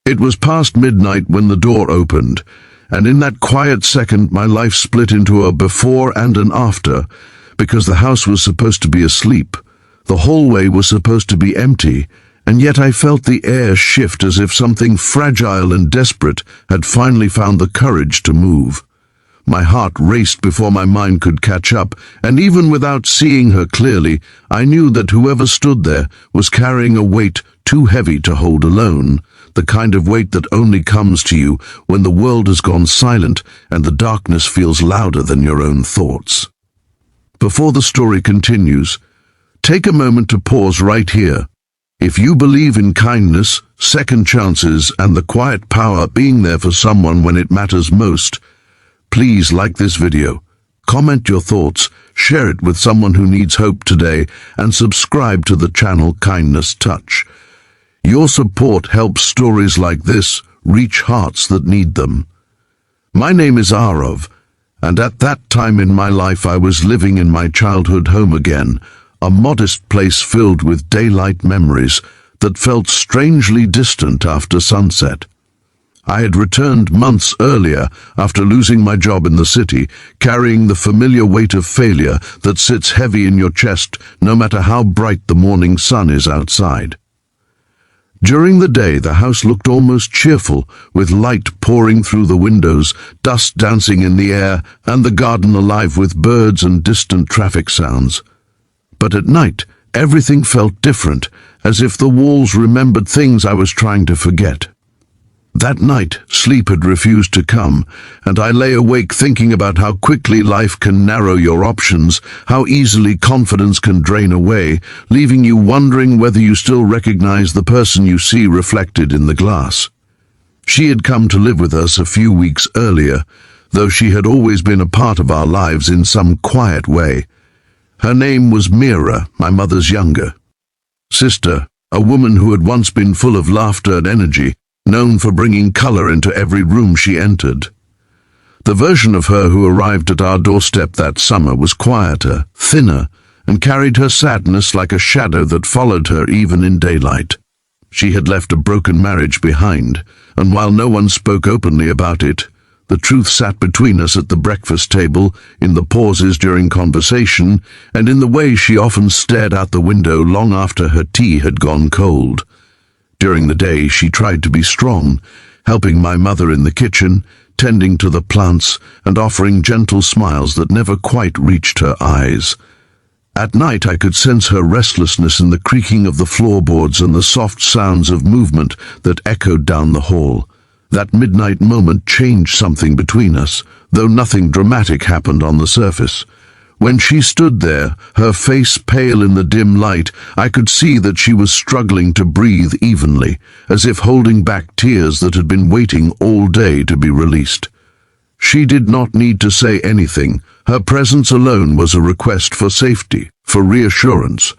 It was past midnight when the door opened, and in that quiet second my life split into a before and an after, because the house was supposed to be asleep, the hallway was supposed to be empty, and yet I felt the air shift as if something fragile and desperate had finally found the courage to move. My heart raced before my mind could catch up, and even without seeing her clearly, I knew that whoever stood there was carrying a weight too heavy to hold alone, the kind of weight that only comes to you when the world has gone silent and the darkness feels louder than your own thoughts. Before the story continues, take a moment to pause right here. If you believe in kindness, second chances, and the quiet power being there for someone when it matters most, please like this video, comment your thoughts, share it with someone who needs hope today, and subscribe to the channel Kindness Touch. Your support helps stories like this reach hearts that need them. My name is Aarav, and at that time in my life I was living in my childhood home again, a modest place filled with daylight memories that felt strangely distant after sunset. I had returned months earlier after losing my job in the city, carrying the familiar weight of failure that sits heavy in your chest no matter how bright the morning sun is outside. During the day, the house looked almost cheerful, with light pouring through the windows, dust dancing in the air, and the garden alive with birds and distant traffic sounds. But at night, everything felt different, as if the walls remembered things I was trying to forget. That night, sleep had refused to come, and I lay awake thinking about how quickly life can narrow your options, how easily confidence can drain away, leaving you wondering whether you still recognize the person you see reflected in the glass. She had come to live with us a few weeks earlier, though she had always been a part of our lives in some quiet way. Her name was Meera, my mother's younger sister, a woman who had once been full of laughter and energy, known for bringing color into every room she entered. The version of her who arrived at our doorstep that summer was quieter, thinner, and carried her sadness like a shadow that followed her even in daylight. She had left a broken marriage behind, and while no one spoke openly about it, the truth sat between us at the breakfast table, in the pauses during conversation, and in the way she often stared out the window long after her tea had gone cold. During the day, she tried to be strong, helping my mother in the kitchen, tending to the plants, and offering gentle smiles that never quite reached her eyes. At night, I could sense her restlessness in the creaking of the floorboards and the soft sounds of movement that echoed down the hall. That midnight moment changed something between us, though nothing dramatic happened on the surface. When she stood there, her face pale in the dim light, I could see that she was struggling to breathe evenly, as if holding back tears that had been waiting all day to be released. She did not need to say anything. Her presence alone was a request for safety, for reassurance,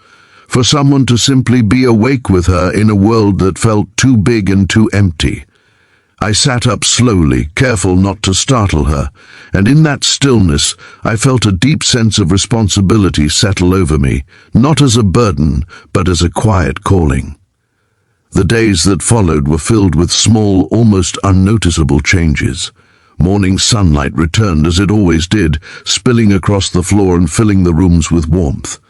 for someone to simply be awake with her in a world that felt too big and too empty. I sat up slowly, careful not to startle her, and in that stillness I felt a deep sense of responsibility settle over me, not as a burden, but as a quiet calling. The days that followed were filled with small, almost unnoticeable changes. Morning sunlight returned as it always did, spilling across the floor and filling the rooms with warmth.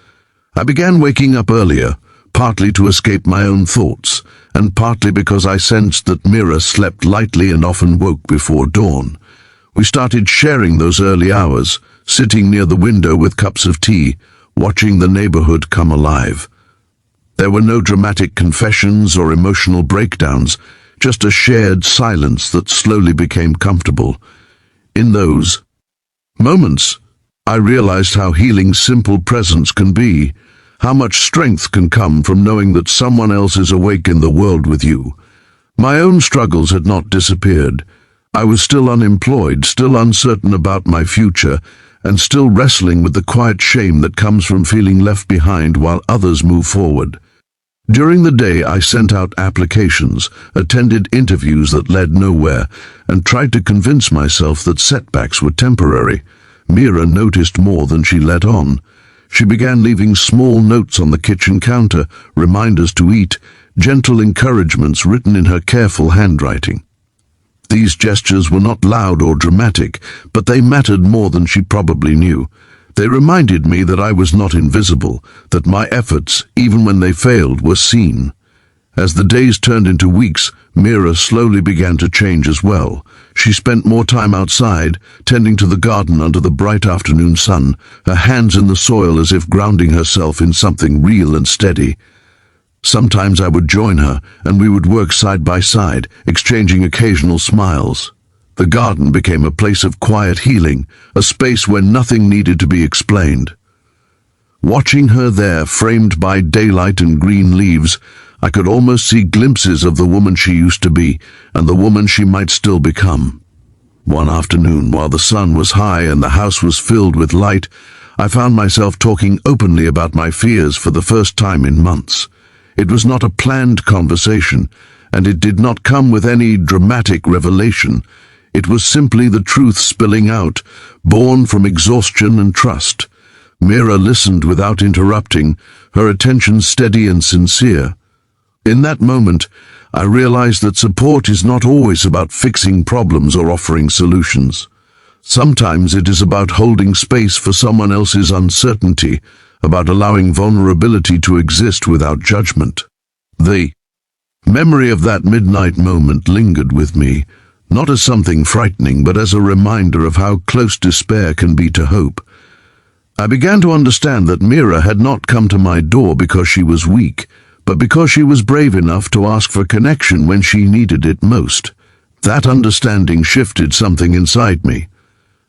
I began waking up earlier, partly to escape my own thoughts, and partly because I sensed that Meera slept lightly and often woke before dawn. We started sharing those early hours, sitting near the window with cups of tea, watching the neighborhood come alive. There were no dramatic confessions or emotional breakdowns, just a shared silence that slowly became comfortable. In those moments, I realized how healing simple presence can be, how much strength can come from knowing that someone else is awake in the world with you. My own struggles had not disappeared. I was still unemployed, still uncertain about my future, and still wrestling with the quiet shame that comes from feeling left behind while others move forward. During the day, I sent out applications, attended interviews that led nowhere, and tried to convince myself that setbacks were temporary. Meera noticed more than she let on. She began leaving small notes on the kitchen counter, reminders to eat, gentle encouragements written in her careful handwriting. These gestures were not loud or dramatic, but they mattered more than she probably knew. They reminded me that I was not invisible, that my efforts, even when they failed, were seen. As the days turned into weeks, Meera slowly began to change as well. She spent more time outside, tending to the garden under the bright afternoon sun, her hands in the soil as if grounding herself in something real and steady. Sometimes I would join her, and we would work side by side, exchanging occasional smiles. The garden became a place of quiet healing, a space where nothing needed to be explained. Watching her there, framed by daylight and green leaves, I could almost see glimpses of the woman she used to be and the woman she might still become. One afternoon, while the sun was high and the house was filled with light, I found myself talking openly about my fears for the first time in months. It was not a planned conversation, and it did not come with any dramatic revelation. It was simply the truth spilling out, born from exhaustion and trust. Meera listened without interrupting, her attention steady and sincere. In that moment, I realized that support is not always about fixing problems or offering solutions. Sometimes it is about holding space for someone else's uncertainty, about allowing vulnerability to exist without judgment. The memory of that midnight moment lingered with me, not as something frightening, but as a reminder of how close despair can be to hope. I began to understand that Meera had not come to my door because she was weak, but because she was brave enough to ask for connection when she needed it most. That understanding shifted something inside me.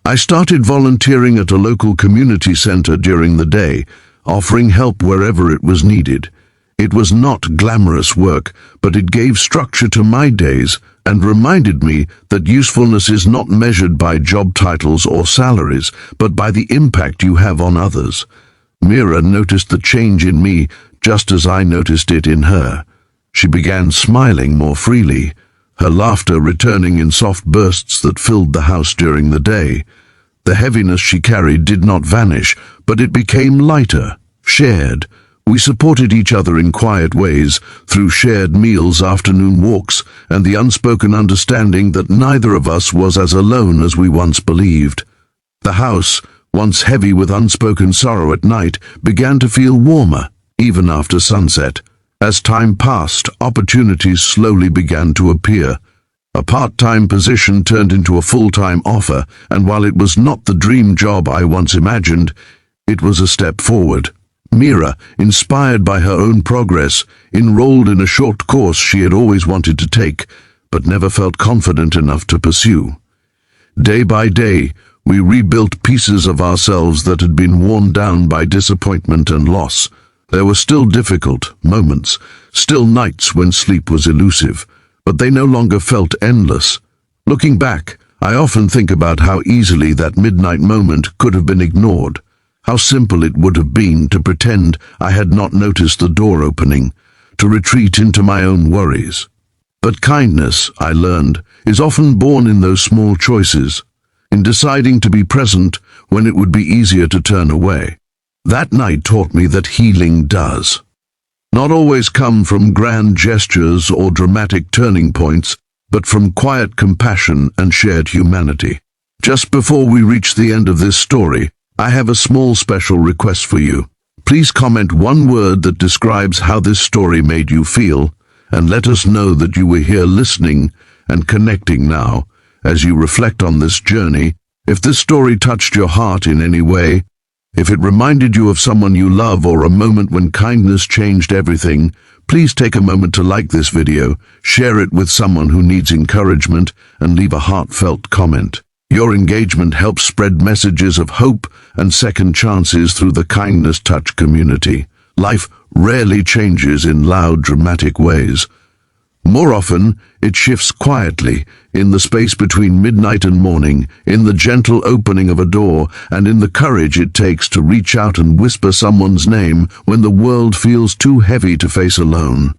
I started volunteering at a local community center during the day, offering help wherever it was needed. It was not glamorous work, but it gave structure to my days and reminded me that usefulness is not measured by job titles or salaries, but by the impact you have on others. Meera noticed the change in me just as I noticed it in her. She began smiling more freely, her laughter returning in soft bursts that filled the house during the day. The heaviness she carried did not vanish, but it became lighter, shared. We supported each other in quiet ways, through shared meals, afternoon walks, and the unspoken understanding that neither of us was as alone as we once believed. The house, once heavy with unspoken sorrow at night, began to feel warmer, even after sunset. As time passed, opportunities slowly began to appear. A part-time position turned into a full-time offer, and while it was not the dream job I once imagined, it was a step forward. Meera, inspired by her own progress, enrolled in a short course she had always wanted to take, but never felt confident enough to pursue. Day by day, we rebuilt pieces of ourselves that had been worn down by disappointment and loss. There were still difficult moments, still nights when sleep was elusive, but they no longer felt endless. Looking back, I often think about how easily that midnight moment could have been ignored, how simple it would have been to pretend I had not noticed the door opening, to retreat into my own worries. But kindness, I learned, is often born in those small choices, in deciding to be present when it would be easier to turn away. That night taught me that healing does not always come from grand gestures or dramatic turning points, but from quiet compassion and shared humanity. Just before we reach the end of this story, I have a small special request for you. Please comment one word that describes how this story made you feel, and let us know that you were here listening and connecting now. As you reflect on this journey, if this story touched your heart in any way, if it reminded you of someone you love or a moment when kindness changed everything, please take a moment to like this video, share it with someone who needs encouragement, and leave a heartfelt comment. Your engagement helps spread messages of hope and second chances through the Kindness Touch community. Life rarely changes in loud, dramatic ways. More often, it shifts quietly, in the space between midnight and morning, in the gentle opening of a door, and in the courage it takes to reach out and whisper someone's name when the world feels too heavy to face alone.